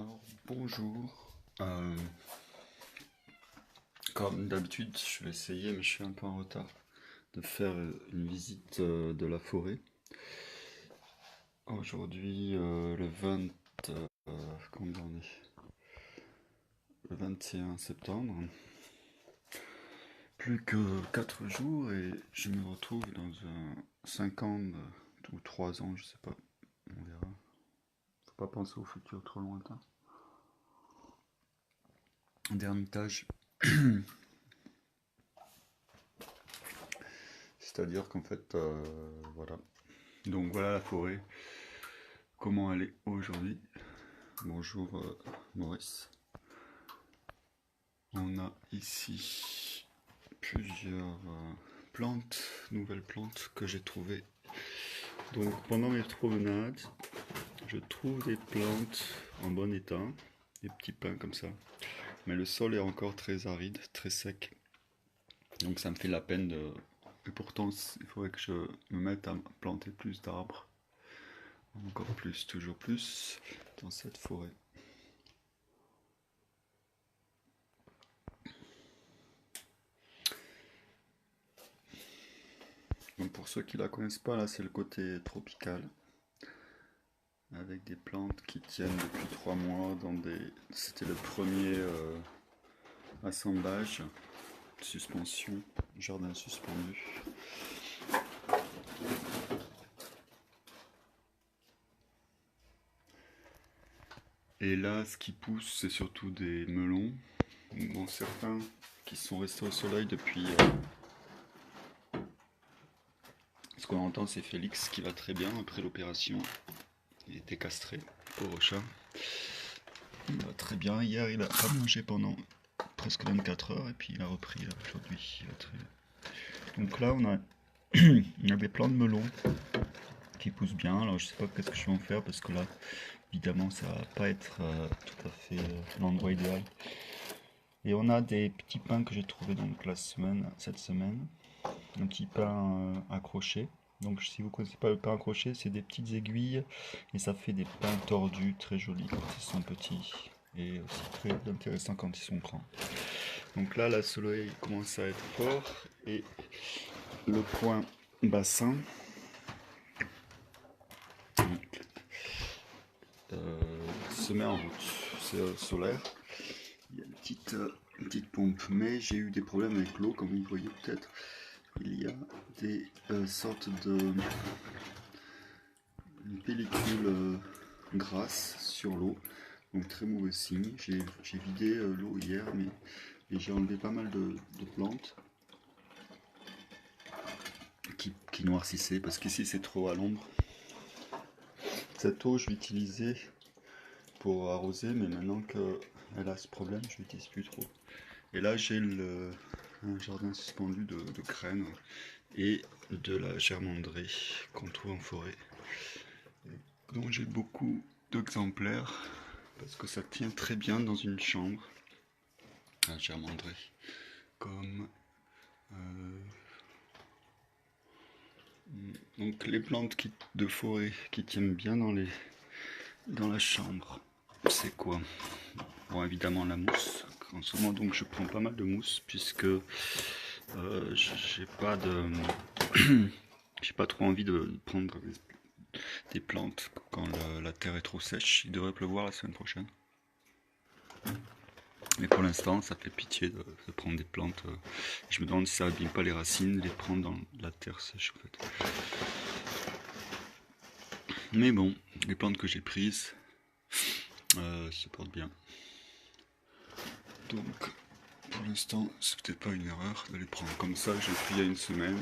Alors, bonjour. Comme d'habitude, je vais essayer, mais je suis un peu en retard, de faire une visite de la forêt. Aujourd'hui, le 20, combien on est? Le 21 septembre. Plus que 4 jours et je me retrouve dans un 5 ans ou 3 ans, je sais pas. On verra. Faut pas penser au futur trop lointain. D'Ermitage. C'est-à-dire qu'en fait, voilà. Donc voilà la forêt. Comment elle est aujourd'hui? Bonjour Maurice. On a ici plusieurs plantes, nouvelles plantes que j'ai trouvées. Donc pendant mes promenades, je trouve des plantes en bon état, des petits pins comme ça. Mais le sol est encore très aride, très sec. Donc ça me fait la peine de... Et pourtant, il faudrait que je me mette à planter plus d'arbres. Encore plus, toujours plus, dans cette forêt. Donc pour ceux qui la connaissent pas, là c'est le côté tropical, avec des plantes qui tiennent depuis 3 mois dans des... C'était le premier assemblage, suspension, jardin suspendu. Et là, ce qui pousse, c'est surtout des melons. Bon, certains qui sont restés au soleil depuis... Ce qu'on entend, c'est Félix qui va très bien après l'opération. Il était castré, pauvre chat. Il va très bien. Hier, il a pas mangé pendant presque 24 heures et puis il a repris aujourd'hui. Il va très bien. Donc là, on a, on a des plants de melon qui poussent bien. Alors, je sais pas qu'est-ce que je vais en faire parce que là, évidemment, ça va pas être tout à fait l'endroit idéal. Et on a des petits pins que j'ai trouvé donc cette semaine. Un petit pain accroché. Donc si vous ne connaissez pas le pain accroché, c'est des petites aiguilles et ça fait des pains tordus très jolis quand ils sont petits et aussi très intéressants quand ils sont grands. Donc là, le soleil commence à être fort et le point bassin se met en route. C'est solaire. Il y a une petite pompe, mais j'ai eu des problèmes avec l'eau, comme vous voyez peut-être. Il y a des sortes de pellicules grasses sur l'eau, donc très mauvais signe. J'ai vidé l'eau hier, mais et j'ai enlevé pas mal de plantes qui noircissaient, parce qu'ici c'est trop à l'ombre. Cette eau, je l'utilisais pour arroser, mais maintenant qu'elle a ce problème, je l'utilise plus trop. Et là, j'ai un jardin suspendu de graines et de la germanderie qu'on trouve en forêt. Donc j'ai beaucoup d'exemplaires parce que ça tient très bien dans une chambre. La germanderie. Comme donc les plantes de forêt qui tiennent bien dans la chambre. C'est quoi? Bon, évidemment la mousse. En ce moment, donc, je prends pas mal de mousse puisque j'ai pas de, j'ai pas trop envie de prendre des plantes quand la terre est trop sèche. Il devrait pleuvoir la semaine prochaine. Mais pour l'instant, ça fait pitié de prendre des plantes. Je me demande si ça abîme pas les racines, les prendre dans la terre sèche en fait. Mais bon, les plantes que j'ai prises se portent bien. Donc, pour l'instant, c'est peut-être pas une erreur de les prendre comme ça. J'ai pris il y a une semaine,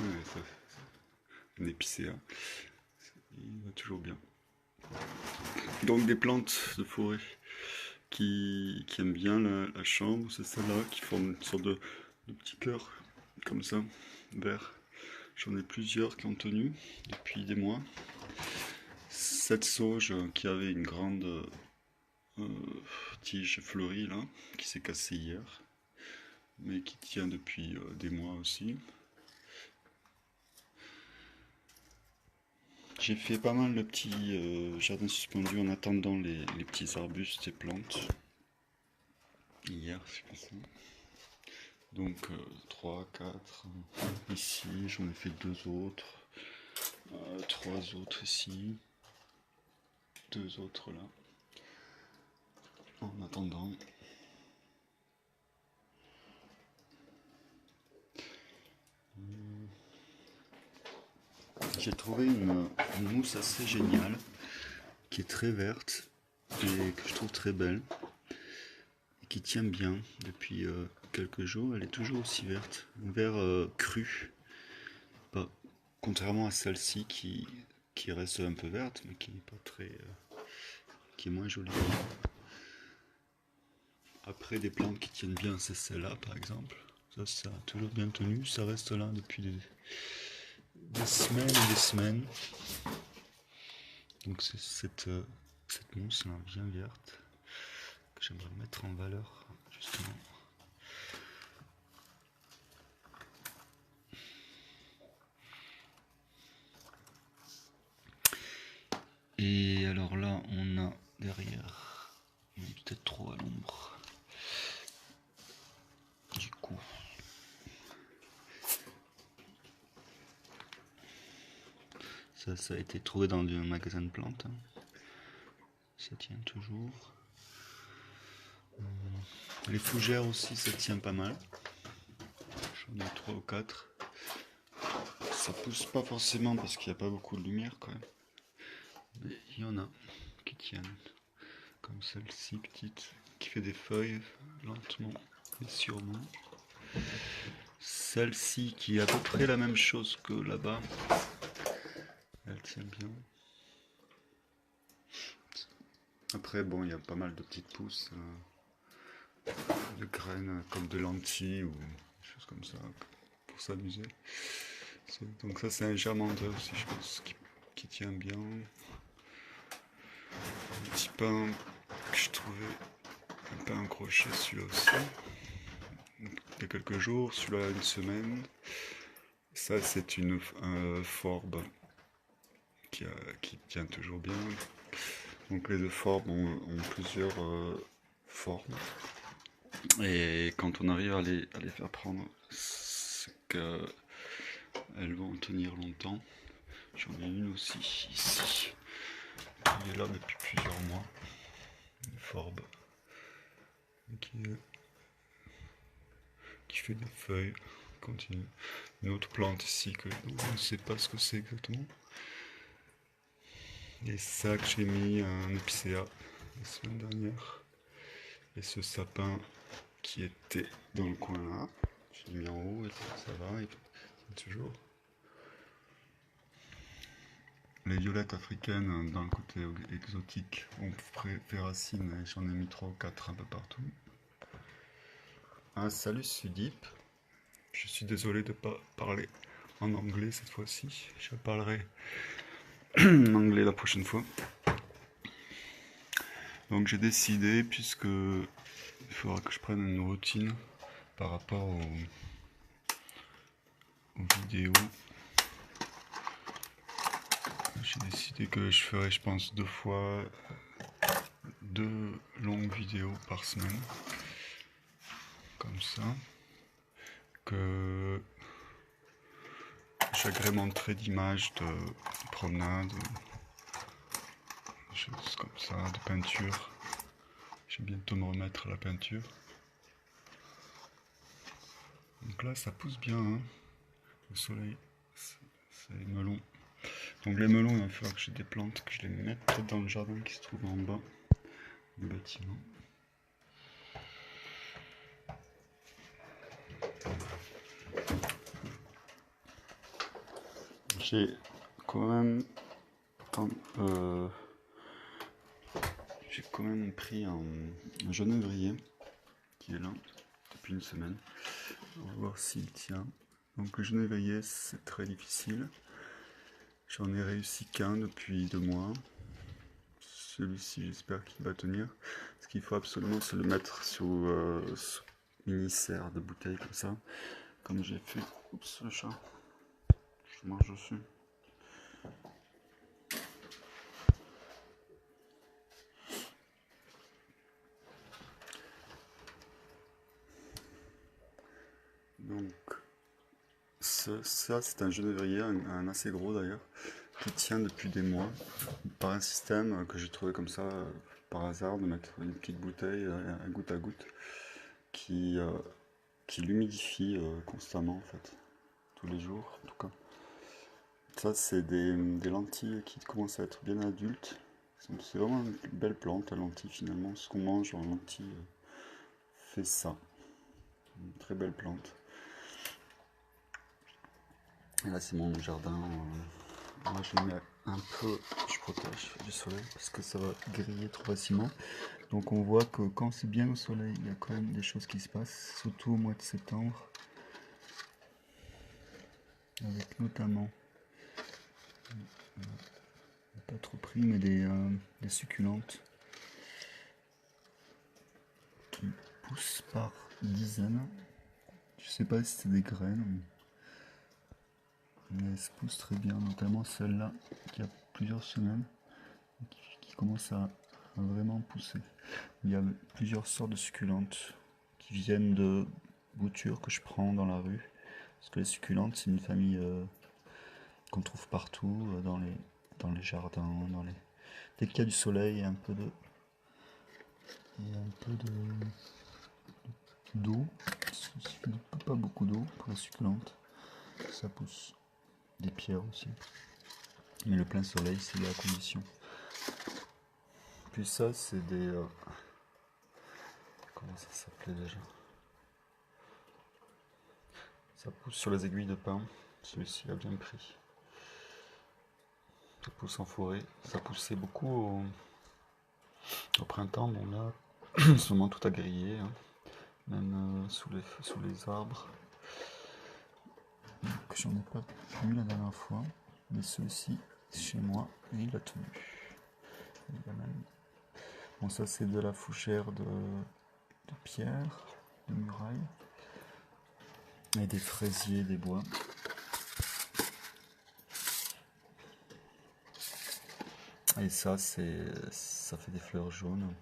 un épicéa. Il va toujours bien. Donc des plantes de forêt qui aiment bien la chambre, c'est celle-là, qui forment une sorte de petit cœur, comme ça, vert. J'en ai plusieurs qui ont tenu depuis des mois. Cette sauge qui avait une grande tige fleurie là, qui s'est cassée hier, mais qui tient depuis des mois aussi. J'ai fait pas mal de petits jardins suspendus en attendant les petits arbustes et plantes. Hier, c'est comme ça. Donc 3, 4 ici, j'en ai fait 2 autres, 3 autres ici, 2 autres là. En attendant. J'ai trouvé une mousse assez géniale, qui est très verte et que je trouve très belle, et qui tient bien depuis quelques jours. Elle est toujours aussi verte, un vert cru, pas, contrairement à celle-ci qui reste un peu verte, mais qui est pas très, qui est moins jolie. Après, des plantes qui tiennent bien, c'est celle-là par exemple. Ça a toujours bien tenu, ça reste là depuis des semaines et des semaines. Donc c'est cette mousse là, bien verte, que j'aimerais mettre en valeur justement. Et alors là, on a derrière, on est peut-être trop à l'ombre. Du coup, ça a été trouvé dans un magasin de plantes. Ça tient toujours. Les fougères aussi, ça tient pas mal. J'en ai 3 ou 4. Ça pousse pas forcément parce qu'il n'y a pas beaucoup de lumière quand même. Mais il y en a qui tiennent. Comme celle-ci petite, qui fait des feuilles lentement et sûrement. Celle-ci qui est à peu près la même chose que là-bas. Elle tient bien. Après, bon, il y a pas mal de petites pousses, de graines comme de lentilles ou des choses comme ça, pour s'amuser. Donc ça, c'est un germander aussi, je pense, qui tient bien. Un petit pain que je trouvais un peu accroché, celui-là aussi. Il y a quelques jours, celui-là une semaine. Ça, c'est une forbe qui tient toujours bien. Donc les euphorbes ont plusieurs formes. Et quand on arrive à les faire prendre, c'est qu'elles vont tenir longtemps. J'en ai une aussi ici. Elle est là depuis plusieurs mois. Une forbe qui fait des feuilles continues. Une autre plante ici que je ne sais pas ce que c'est exactement. Et ça que j'ai mis un épicéa la semaine dernière. Et ce sapin qui était dans le coin là, je l'ai mis en haut et ça va, il tient toujours. Les violettes africaines dans le côté exotique ont fait racine et j'en ai mis 3 ou 4 un peu partout. Ah, salut Sudip, je suis désolé de ne pas parler en anglais cette fois-ci, je parlerai en anglais la prochaine fois. Donc j'ai décidé, puisque il faudra que je prenne une routine par rapport aux vidéos, j'ai décidé que je ferai, je pense, 2 longues vidéos par semaine, comme ça, que j'agrémenterai d'images de promenade, des choses comme ça, de peinture. Je vais bientôt me remettre à la peinture. Donc là, ça pousse bien, hein, le soleil, c'est les melons. Donc les melons, il va falloir que j'ai des plantes, que je les mette dans le jardin qui se trouve en bas du bâtiment. J'ai quand même pris un genévrier qui est là depuis une semaine. On va voir s'il tient. Donc le genévrier, c'est très difficile. J'en ai réussi qu'un depuis 2 mois. Celui-ci, j'espère qu'il va tenir. Ce qu'il faut absolument, c'est le mettre sous mini-serre de bouteille comme ça. Comme j'ai fait. Oups, le chat. Je marche dessus. Ça, c'est un genévrier, un assez gros d'ailleurs, qui tient depuis des mois, par un système que j'ai trouvé comme ça, par hasard, de mettre une petite bouteille, un goutte à goutte, qui, euh, qui l'humidifie constamment en fait, tous les jours en tout cas. Ça, c'est des lentilles qui commencent à être bien adultes. C'est vraiment une belle plante, la lentille finalement. Ce qu'on mange en lentille fait ça. Une très belle plante. Et là, c'est mon jardin. Moi, je le mets un peu, je protège du soleil parce que ça va griller trop facilement. Donc, on voit que quand c'est bien au soleil, il y a quand même des choses qui se passent, surtout au mois de septembre. Avec notamment, pas trop pris, mais des succulentes qui poussent par dizaines. Je sais pas si c'est des graines, mais elles se poussent très bien, notamment celle-là qui a plusieurs semaines, qui commence à vraiment pousser. Il y a plusieurs sortes de succulentes qui viennent de boutures que je prends dans la rue. Parce que les succulentes, c'est une famille qu'on trouve partout, dans les jardins, dès qu'il y a du soleil et un peu d'eau. Il suffit pas beaucoup d'eau pour les succulentes. Ça pousse. Des pierres aussi. Mais le plein soleil, c'est la condition. Puis ça, c'est des... comment ça s'appelait déjà? Ça pousse sur les aiguilles de pin. Celui-ci a bien pris. Ça pousse en forêt. Ça poussait beaucoup au printemps. Bon là, en ce moment, tout a grillé. Hein. Même sous les arbres. Donc j'en ai pas vu la dernière fois. Mais celui-ci, chez moi, il a tenu. Il a même... Bon, ça, c'est de la fougère de pierre, de muraille. Et des fraisiers, des bois. Et ça, ça fait des fleurs jaunes.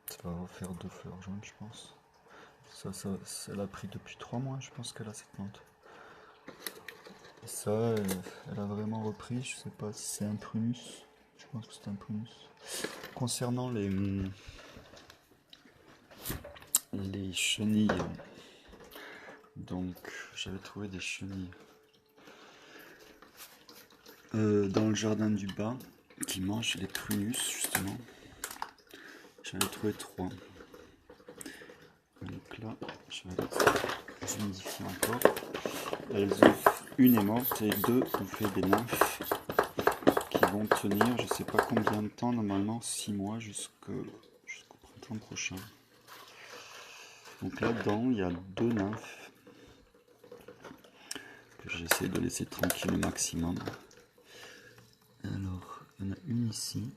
Ça va refaire 2 fleurs jaunes, je pense. Ça, elle a pris depuis 3 mois, je pense qu'elle a cette plante. Et ça, elle a vraiment repris. Je sais pas si c'est un prunus. Je pense que c'est un prunus. Concernant les chenilles, donc j'avais trouvé des chenilles dans le jardin du bas qui mangent les prunus justement. J'en ai trouvé 3. Donc là, je vais les humidifier encore. Une est morte et 2 ont fait des nymphes qui vont tenir, je sais pas combien de temps, normalement 6 mois jusqu'au printemps prochain. Donc là-dedans, il y a 2 nymphes que j'essaie de laisser tranquille au maximum. Alors, il y en a une ici.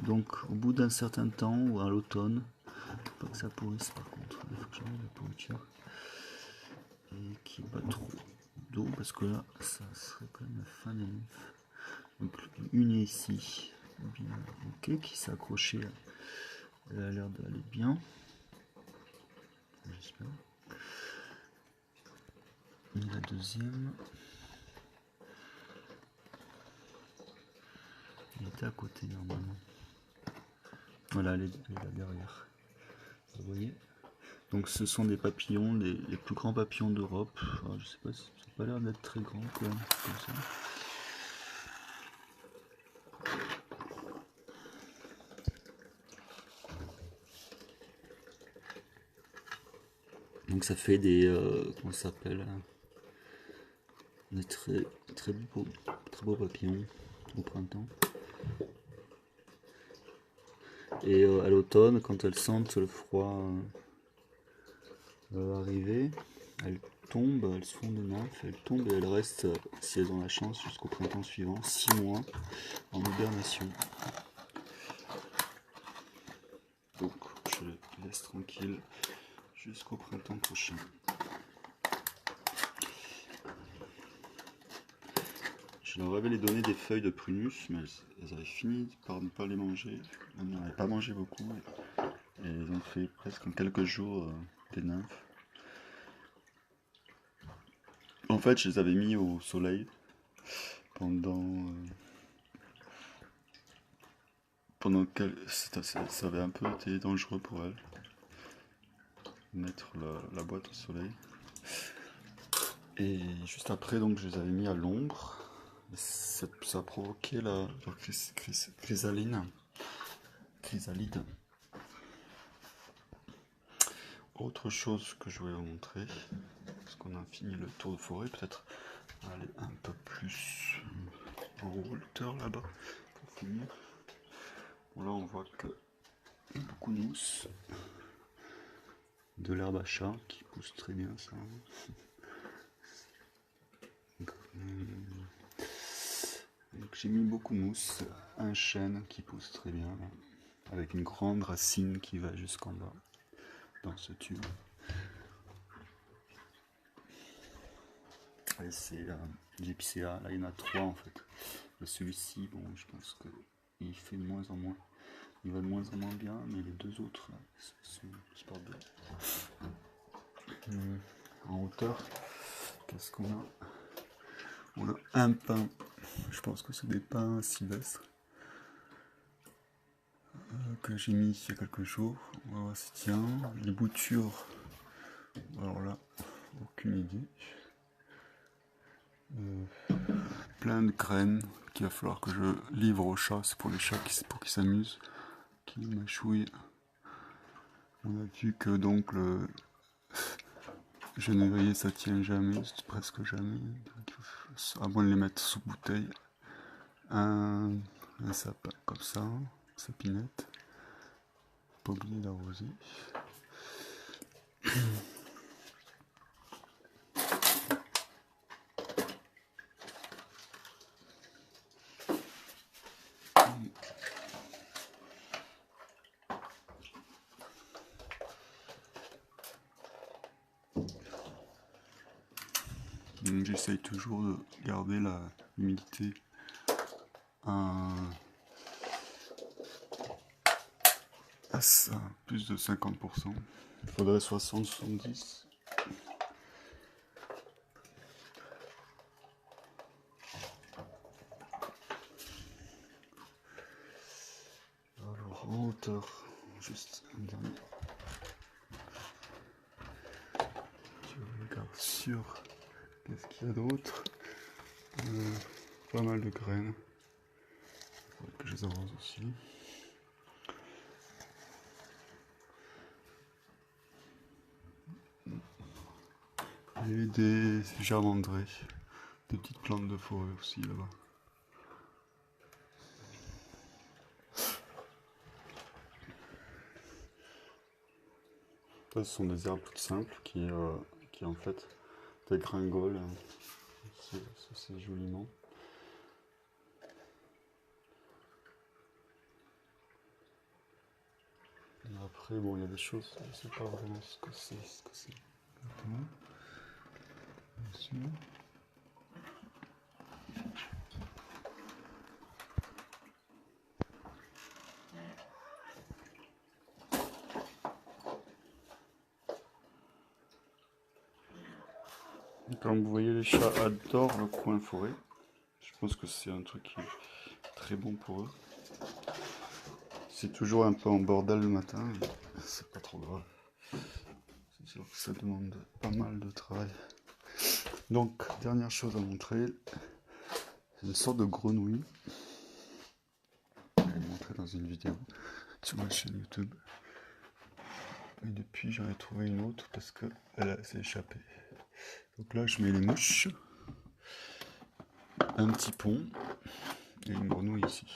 Donc, au bout d'un certain temps, ou à l'automne, pas que ça pourrisse par contre, il faut que j'enlève la pourriture. Et qu'il n'y ait pas trop d'eau, parce que là, ça serait quand même la fin des nymphes. Donc, une est ici, bien, ok, qui s'est accrochée, elle a l'air d'aller bien. J'espère. Et la deuxième, elle était à côté normalement. Voilà, elle est là derrière. Vous voyez? Donc ce sont des papillons, les plus grands papillons d'Europe. Je sais pas, ça n'a pas l'air d'être très grand quand même, comme ça. Donc ça fait des, comment ça s'appelle, des très beaux papillons au printemps. Et à l'automne, quand elles sentent le froid arriver, elles tombent, elles se font des nymphes, elles tombent et elles restent, si elles ont la chance, jusqu'au printemps suivant, 6 mois en hibernation. Donc je les laisse tranquilles jusqu'au printemps prochain. Je leur avais donné des feuilles de prunus, mais elles avaient fini par ne pas les manger. Elles n'en avaient pas mangé beaucoup. Et elles ont fait presque en quelques jours des nymphes. En fait, je les avais mis au soleil pendant ça avait un peu été dangereux pour elles. Mettre la boîte au soleil. Et juste après, donc, je les avais mis à l'ombre. Ça a provoqué la chrysalide. Autre chose que je voulais vous montrer, parce qu'on a fini le tour de forêt, peut-être aller un peu plus en hauteur là-bas pour finir. Bon, là, on voit que beaucoup de mousse, de l'herbe à chat qui pousse très bien, ça. Donc j'ai mis beaucoup de mousse, un chêne qui pousse très bien, là, avec une grande racine qui va jusqu'en bas dans ce tube. Et c'est l'épicéa, là il y en a 3 en fait. Et celui-ci, bon, je pense qu'il fait de moins en moins. Il va de moins en moins bien, mais les deux autres, là, se portent bien. En hauteur, qu'est-ce qu'on a? On a un pin, je pense que c'est des pins sylvestres, que j'ai mis il y a quelques jours. On va voir si tient. Les boutures, alors là, aucune idée. Plein de graines qu'il va falloir que je livre aux chats. C'est pour les chats pour qu'ils s'amusent, qui mâchouillent. On a vu que donc le genévrier ça tient jamais, presque jamais. Donc, à moins de les mettre sous bouteille. Un sapin comme ça, sapinette. Pas oublier d'arroser. J'essaye toujours de garder l'humidité à plus de 50%. Il faudrait 60-70. Alors en hauteur, juste un dernier. Je regarde sur qu'est-ce qu'il y a d'autre. Pas mal de graines. Il faudrait que je les arrose aussi. Et des germandrées, des petites plantes de forêt aussi là-bas. Ça, ce sont des herbes toutes simples qui en fait dégringolent assez joliment. Et après, bon, il y a des choses, je ne sais pas vraiment ce que c'est exactement. Bien sûr. Comme vous voyez, les chats adorent le coin forêt. Je pense que c'est un truc qui est très bon pour eux. C'est toujours un peu en bordel le matin, mais c'est pas trop grave. C'est sûr que ça demande pas mal de travail. Donc, dernière chose à montrer, c'est une sorte de grenouille. Je vais le montrer dans une vidéo sur ma chaîne YouTube. Et depuis, j'en ai trouvé une autre parce qu'elle s'est échappée. Donc là, je mets les mouches, un petit pont et une grenouille ici.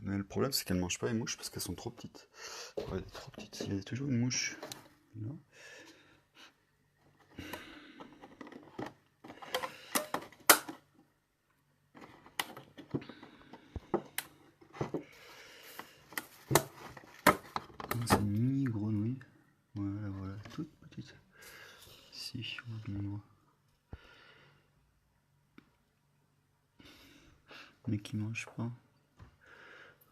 Mais le problème, c'est qu'elles ne mangent pas les mouches parce qu'elles sont trop petites. Ouais, trop petites. Il y a toujours une mouche là. C'est une mini grenouille. Voilà, toute petite. Ici, on voit bien loin. Mais qui mange pas.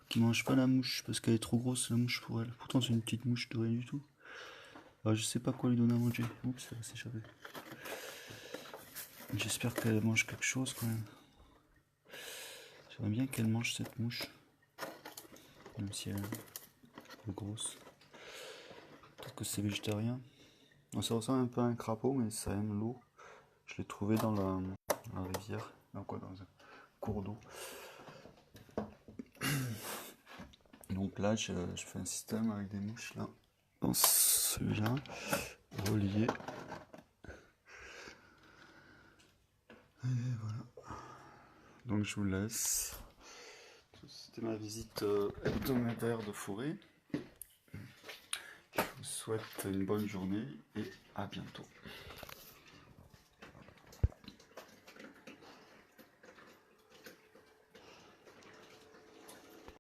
Qui mange pas la mouche parce qu'elle est trop grosse la mouche pour elle. Pourtant, c'est une petite mouche de rien du tout. Je sais pas quoi lui donner à manger. Oups, elle va s'échapper. J'espère qu'elle mange quelque chose quand même. J'aimerais bien qu'elle mange cette mouche. Même si elle est grosse. Peut-être que c'est végétarien. Non, ça ressemble un peu à un crapaud, mais ça aime l'eau. Je l'ai trouvé dans la rivière. Dans quoi? Dans un cours d'eau. Donc là, je fais un système avec des mouches là. Dans celui-là. Relié. Et voilà. Donc je vous laisse. C'était ma visite hebdomadaire de forêt. Je vous souhaite une bonne journée et à bientôt.